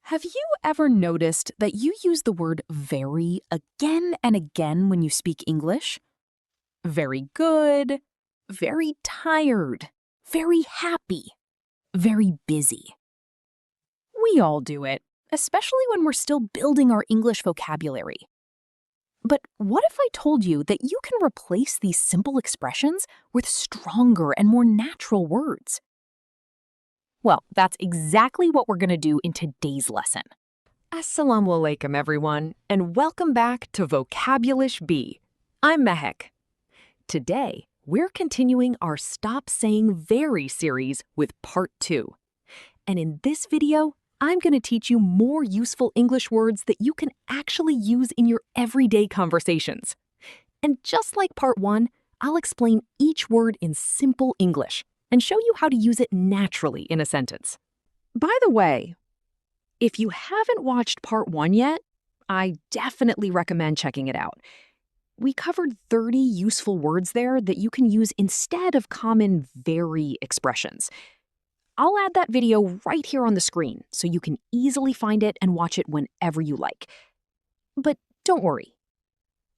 Have you ever noticed that you use the word very again and again when you speak English? Very good, very tired, very happy, very busy. We all do it, especially when we're still building our English vocabulary. But what if I told you that you can replace these simple expressions with stronger and more natural words? Well, that's exactly what we're going to do in today's lesson. Assalamu alaikum, everyone, and welcome back to Vocablish B. I'm Mehek. Today, we're continuing our Stop Saying Very series with Part 2. And in this video, I'm going to teach you more useful English words that you can actually use in your everyday conversations. And just like Part 1, I'll explain each word in simple English and show you how to use it naturally in a sentence. By the way, if you haven't watched Part 1 yet, I definitely recommend checking it out. We covered 30 useful words there that you can use instead of common very expressions. I'll add that video right here on the screen so you can easily find it and watch it whenever you like. But don't worry.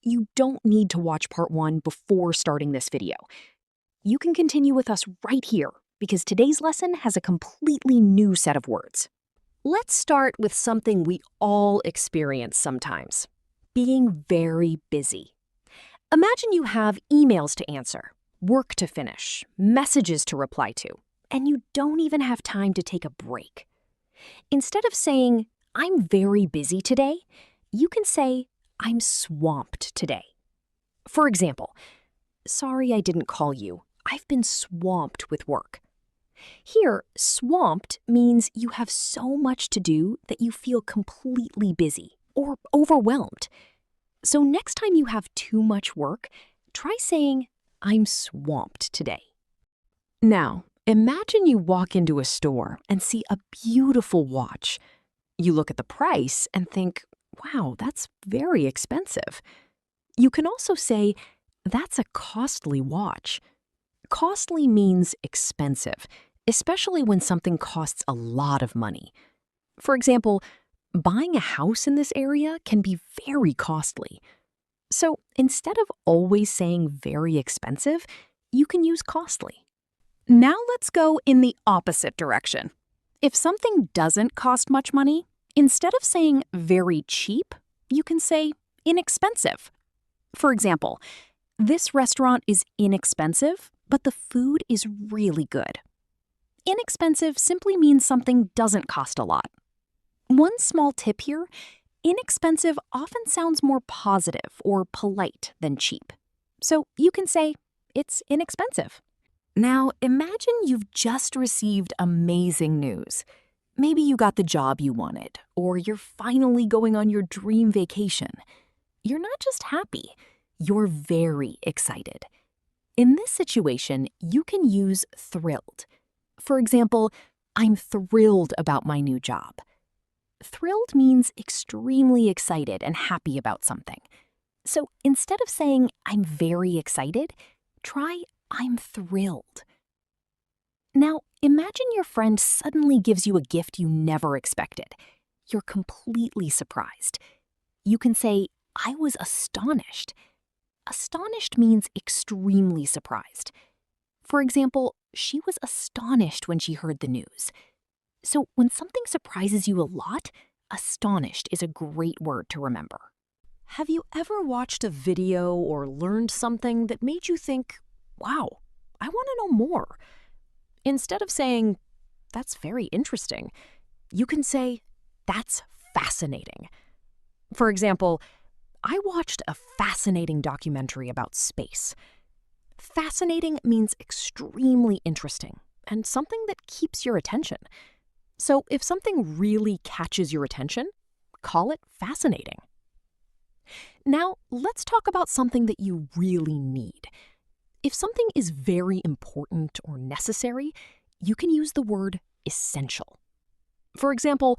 You don't need to watch Part 1 before starting this video. You can continue with us right here because today's lesson has a completely new set of words. Let's start with something we all experience sometimes: being very busy. Imagine you have emails to answer, work to finish, messages to reply to, and you don't even have time to take a break. Instead of saying, "I'm very busy today," you can say, "I'm swamped today." For example, "Sorry I didn't call you. I've been swamped with work." Here, swamped means you have so much to do that you feel completely busy or overwhelmed. So next time you have too much work, try saying, "I'm swamped today." Now, imagine you walk into a store and see a beautiful watch. You look at the price and think, "Wow, that's very expensive." You can also say, "That's a costly watch." Costly means expensive, especially when something costs a lot of money. For example, buying a house in this area can be very costly. So instead of always saying very expensive, you can use costly. Now let's go in the opposite direction. If something doesn't cost much money, instead of saying very cheap, you can say inexpensive. For example, "This restaurant is inexpensive, but the food is really good." Inexpensive simply means something doesn't cost a lot. One small tip here: inexpensive often sounds more positive or polite than cheap. So you can say, "It's inexpensive." Now imagine you've just received amazing news. Maybe you got the job you wanted, or you're finally going on your dream vacation. You're not just happy, you're very excited. In this situation, you can use thrilled. For example, "I'm thrilled about my new job." Thrilled means extremely excited and happy about something. So instead of saying, "I'm very excited," try, "I'm thrilled." Now, imagine your friend suddenly gives you a gift you never expected. You're completely surprised. You can say, "I was astonished." Astonished means extremely surprised. For example, she was astonished when she heard the news. So when something surprises you a lot, astonished is a great word to remember. Have you ever watched a video or learned something that made you think, "Wow, I want to know more"? Instead of saying, "That's very interesting," you can say, "That's fascinating." For example, "I watched a fascinating documentary about space." Fascinating means extremely interesting and something that keeps your attention. So if something really catches your attention, call it fascinating. Now, let's talk about something that you really need. If something is very important or necessary, you can use the word essential. For example,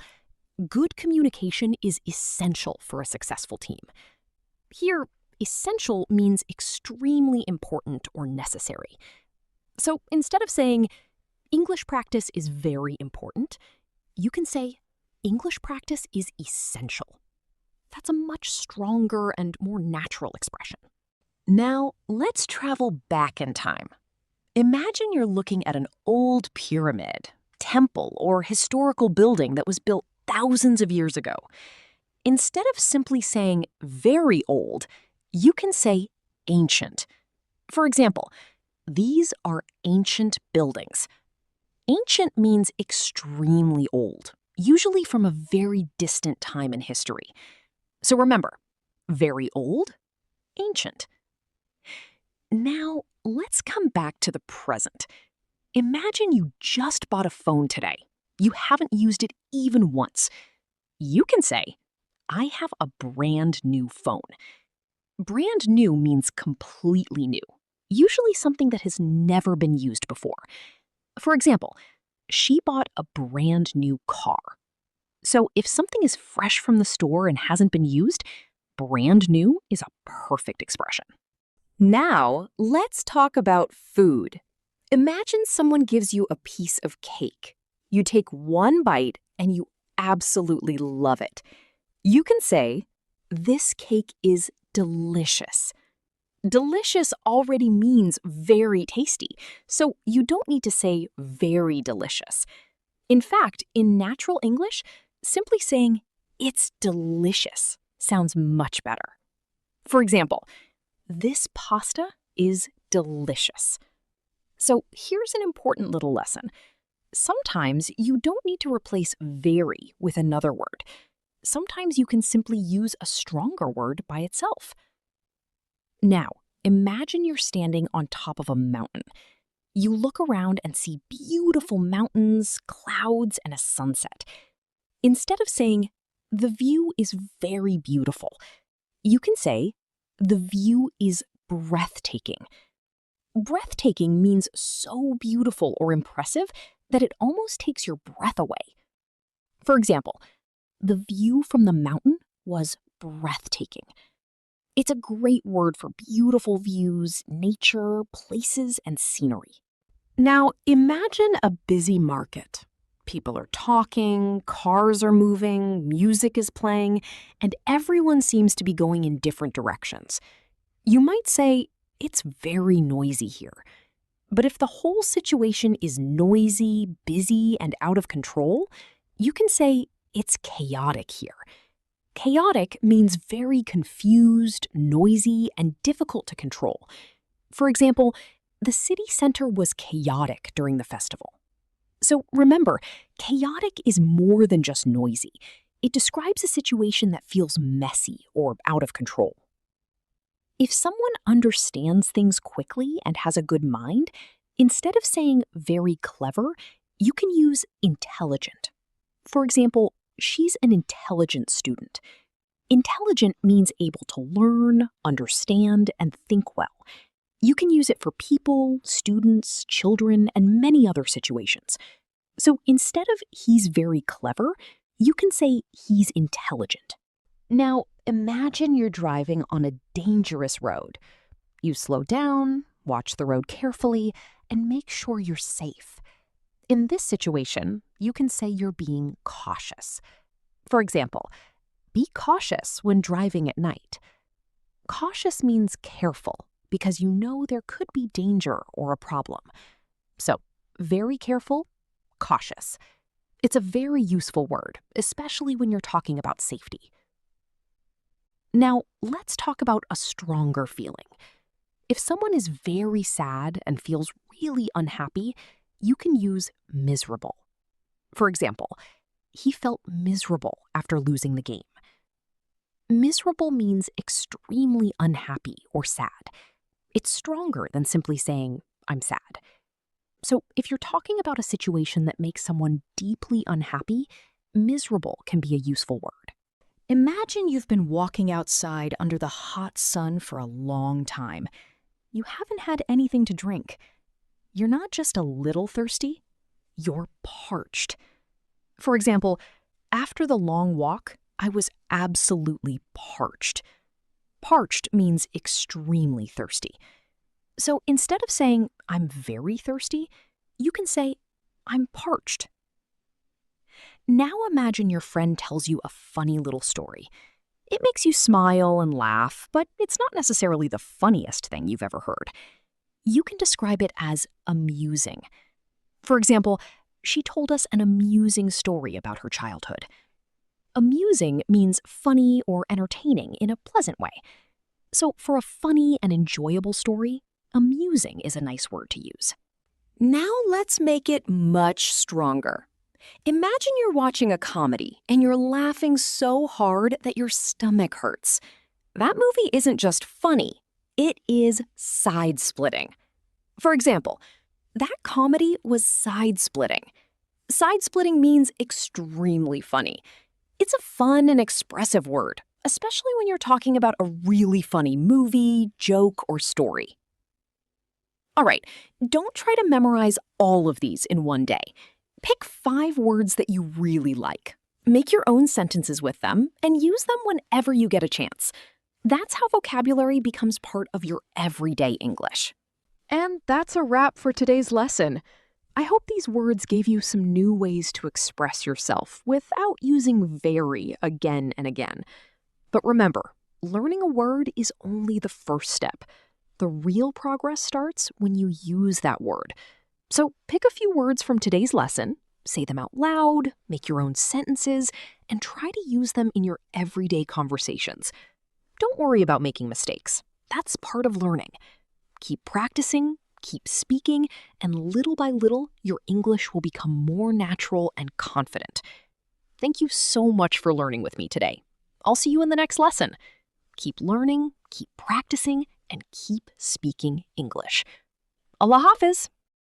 "Good communication is essential for a successful team." Here, essential means extremely important or necessary. So instead of saying, "English practice is very important," you can say, English practice is essential. That's a much stronger and more natural expression. Now, let's travel back in time. Imagine you're looking at an old pyramid, temple, or historical building that was built thousands of years ago. Instead of simply saying very old, you can say ancient. For example, these are ancient buildings. Ancient means extremely old, usually from a very distant time in history. So remember, very old, ancient. Now, let's come back to the present. Imagine you just bought a phone today. You haven't used it even once. You can say, I have a brand new phone. Brand new means completely new, usually something that has never been used before. For example, she bought a brand new car. So if something is fresh from the store and hasn't been used, brand new is a perfect expression. Now, let's talk about food. Imagine someone gives you a piece of cake. You take one bite and you absolutely love it. You can say, this cake is delicious. Delicious already means very tasty, so you don't need to say very delicious. In fact, in natural English, simply saying, it's delicious sounds much better. For example, this pasta is delicious. So here's an important little lesson. Sometimes you don't need to replace very with another word. Sometimes you can simply use a stronger word by itself. Now, imagine you're standing on top of a mountain. You look around and see beautiful mountains, clouds, and a sunset. Instead of saying, the view is very beautiful, you can say, the view is breathtaking. Breathtaking means so beautiful or impressive that it almost takes your breath away. For example, the view from the mountain was breathtaking. It's a great word for beautiful views, nature, places, and scenery. Now, imagine a busy market. People are talking, cars are moving, music is playing, and everyone seems to be going in different directions. You might say, it's very noisy here. But if the whole situation is noisy, busy, and out of control, you can say, it's chaotic here. Chaotic means very confused, noisy, and difficult to control. For example, the city center was chaotic during the festival. So remember, chaotic is more than just noisy. It describes a situation that feels messy or out of control. If someone understands things quickly and has a good mind, instead of saying very clever, you can use intelligent. For example, she's an intelligent student. Intelligent means able to learn, understand, and think well. You can use it for people, students, children, and many other situations. So instead of he's very clever, you can say he's intelligent. Now, imagine you're driving on a dangerous road. You slow down, watch the road carefully, and make sure you're safe. In this situation, you can say you're being cautious. For example, be cautious when driving at night. Cautious means careful because you know there could be danger or a problem. So, very careful, cautious. It's a very useful word, especially when you're talking about safety. Now, let's talk about a stronger feeling. If someone is very sad and feels really unhappy, you can use miserable. For example, he felt miserable after losing the game. Miserable means extremely unhappy or sad. It's stronger than simply saying, I'm sad. So if you're talking about a situation that makes someone deeply unhappy, miserable can be a useful word. Imagine you've been walking outside under the hot sun for a long time. You haven't had anything to drink. You're not just a little thirsty, you're parched. For example, after the long walk, I was absolutely parched. Parched means extremely thirsty. So instead of saying, I'm very thirsty, you can say, I'm parched. Now imagine your friend tells you a funny little story. It makes you smile and laugh, but it's not necessarily the funniest thing you've ever heard. You can describe it as amusing. For example, she told us an amusing story about her childhood. Amusing means funny or entertaining in a pleasant way. So for a funny and enjoyable story, amusing is a nice word to use. Now let's make it much stronger. Imagine you're watching a comedy and you're laughing so hard that your stomach hurts. That movie isn't just funny, it is side-splitting. For example, that comedy was side-splitting. Side-splitting means extremely funny. It's a fun and expressive word, especially when you're talking about a really funny movie, joke, or story. All right, don't try to memorize all of these in one day. Pick 5 words that you really like. Make your own sentences with them and use them whenever you get a chance. That's how vocabulary becomes part of your everyday English. And that's a wrap for today's lesson. I hope these words gave you some new ways to express yourself without using very again and again. But remember, learning a word is only the first step. The real progress starts when you use that word. So pick a few words from today's lesson, say them out loud, make your own sentences, and try to use them in your everyday conversations. Don't worry about making mistakes. That's part of learning. Keep practicing, keep speaking, and little by little, your English will become more natural and confident. Thank you so much for learning with me today. I'll see you in the next lesson. Keep learning, keep practicing, and keep speaking English. Allah Hafiz!